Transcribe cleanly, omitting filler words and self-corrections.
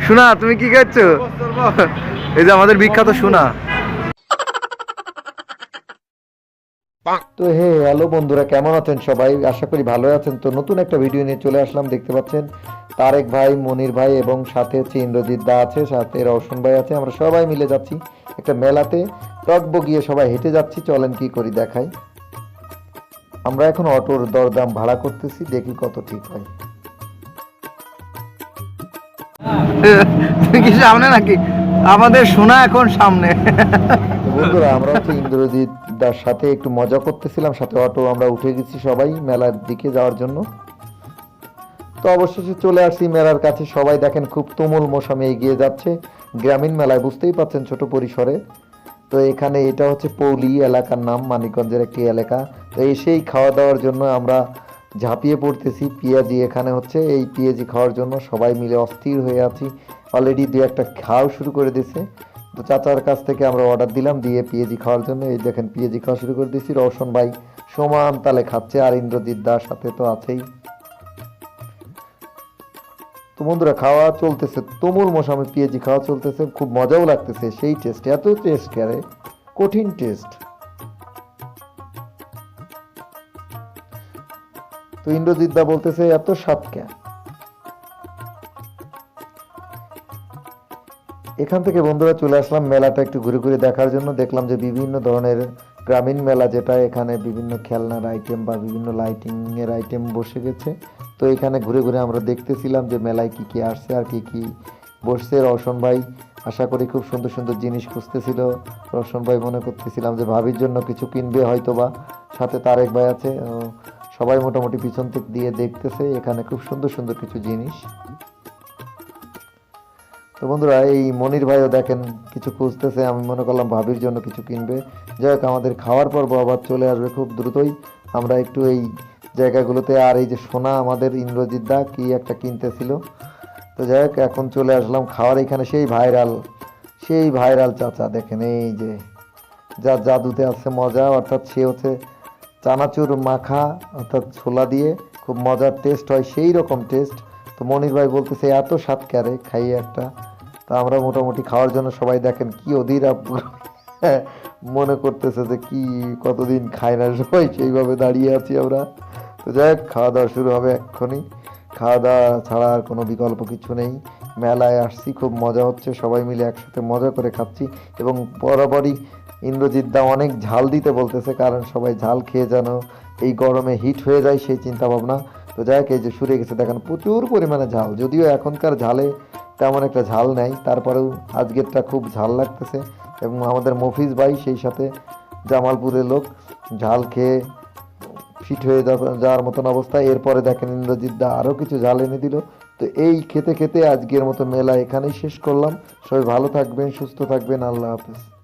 শোনা তুমি কি খাচ্ছ? এই যে আমাদের বিখ্যাত শোনা। তো হ্যালো বন্ধুরা, কেমন আছেন সবাই? আশা করি ভালো আছেন। তো নতুন একটা ভিডিও নিয়ে চলে আসলাম। দেখতে পাচ্ছেন তারেক ভাই, মনির ভাই এবং সাথে হচ্ছে ইন্দ্রজিৎ দা আছে, সাথে রওশন ভাই আছে। আমরা সবাই মিলে যাচ্ছি একটা মেলাতে, টকবগিয়ে সবাই হেঁটে যাচ্ছি। চলেন কি করি দেখাই। আমরা এখন অটোর দরদাম ভাড়া করতেছি, দেখি কত ঠিক হয়। তুমি কি সামনে নাকি? আমাদের শোনা এখন সামনে। বন্ধুরা, আমরা হচ্ছে ইন্দ্রজিৎ দার সাথে একটু মজা করতেছিলাম, সাথে অটো আমরা উঠে গেছি সবাই মেলার দিকে যাওয়ার জন্য। তো অবশেষে চলে আসছি মেলার কাছে। সবাই দেখেন খুব তুমুল মশামে এগিয়ে যাচ্ছে গ্রামীণ মেলায়, বুঝতেই পাচ্ছেন ছোট পরিসরে। তো এখানে এটা হচ্ছে পৌলি এলাকার নাম, মানিকগঞ্জের একটি এলাকা। তো এসেই খাওয়া দাওয়ার জন্য আমরা ঝাঁপিয়ে পড়তেছি। পেঁয়াজি এখানে হচ্ছে, এই পেঁয়াজি খাওয়ার জন্য সবাই মিলে অস্থির হয়ে আছি। অলরেডি দু একটা খাওয়া শুরু করে দিয়েছে। তো চাচার কাছ থেকে আমরা অর্ডার দিলাম, দিয়ে পেঁয়াজি খাওয়ার জন্য। এই দেখেন পেঁয়াজি খাওয়া শুরু করে দিয়েছি। রওশন ভাই সমান তালে খাচ্ছে, আর ইন্দ্রজিৎ দার সাথে তো আছেই। তো বন্ধুরা, খাওয়া চলতেছে তুমুল মশামে, পেঁয়াজি খাওয়া চলতেছে, খুব মজাও লাগতেছে। সেই টেস্ট, এত টেস্ট করে, কঠিন টেস্ট। তো ইন্দ্রজিৎ দা বলতেছে এত স্বাদ কেন। এখান থেকে বন্ধুরা চলে আসলাম মেলাটা একটু ঘুরে ঘুরে দেখার জন্য। দেখলাম যে বিভিন্ন ধরনের গ্রামীণ মেলা, যেটা এখানে বিভিন্ন খেলনার আইটেম বা বিভিন্ন লাইটিং এর আইটেম বসে গেছে। তো এখানে ঘুরে ঘুরে আমরা দেখতেছিলাম যে মেলায় কি কি আসছে আর কি কি বসছে। রওশন ভাই আশা করি খুব সুন্দর সুন্দর জিনিস খুঁজতেছিল। রওশন ভাই মনে করতেছিলাম যে ভাবির জন্য কিছু কিনবে হয়তো বা। সাথে তারেক ভাই আছে। সবাই মোটামুটি পিছন থেকে দিয়ে দেখতেছে এখানে খুব সুন্দর সুন্দর কিছু জিনিস। তো বন্ধুরা, এই মনির ভাইও দেখেন কিছু খুঁজতেছে। আমি মনে করলাম ভাবির জন্য কিছু কিনবে। যাই হোক, আমাদের খাওয়ার পর্ব আবার চলে আসবে খুব দ্রুতই। আমরা একটু এই জায়গাগুলোতে, আর এই যে সোনা আমাদের ইন্দ্রজিৎ দা কি একটা কিনতেছিল। তো যাই হোক, এখন চলে আসলাম খাওয়ার এখানে। সেই ভাইরাল চাচা দেখেন, এই যে যা জাদুতে আছে মজা, অর্থাৎ সে হচ্ছে চানাচুর মাখা, অর্থাৎ ছোলা দিয়ে খুব মজার টেস্ট হয়, সেই রকম টেস্ট। তো মনির ভাই বলতেছে এত স্বাদ ক্যারে, খাইয়ে একটা। তা আমরা মোটামুটি খাওয়ার জন্য সবাই দেখেন কি অধীর মনে করতেছে যে কি কতদিন খায় না সবাই, সেইভাবে দাঁড়িয়ে আছি আমরা। তো যাই হোক, খাওয়া দাওয়া শুরু হবে এক্ষুনি। খাওয়া দাওয়া ছাড়া আর কোনো বিকল্প কিছু নেই। মেলায় আসছি, খুব মজা হচ্ছে, সবাই মিলে একসাথে মজা করে খাচ্ছি। এবং বরাবরই ইন্দ্রজিৎ দা অনেক ঝাল দিতে বলতেছে, কারণ সবাই ঝাল খেয়ে যেন এই গরমে হিট হয়ে যায় সেই চিন্তা ভাবনা। তো যাই হোক, এই যে সুরে গেছে দেখেন প্রচুর পরিমাণে ঝাল, যদিও এখনকার ঝালে তেমন একটা ঝাল নেই, তারপরেও আজকেরটা খুব ঝাল লাগতেছে। এবং আমাদের মফিজ ভাই সেই সাথে জামালপুরের লোক, ঝাল খেয়ে ফিট হয়ে যাওয়ার মতন অবস্থা। এরপরে দেখেন ইন্দ্রজিৎ দা আরও কিছু ঝাল এনে দিল। তো এই খেতে খেতে আজকের মতো মেলা এখানেই শেষ করলাম। সবাই ভালো থাকবেন, সুস্থ থাকবেন, আল্লাহ হাফেজ।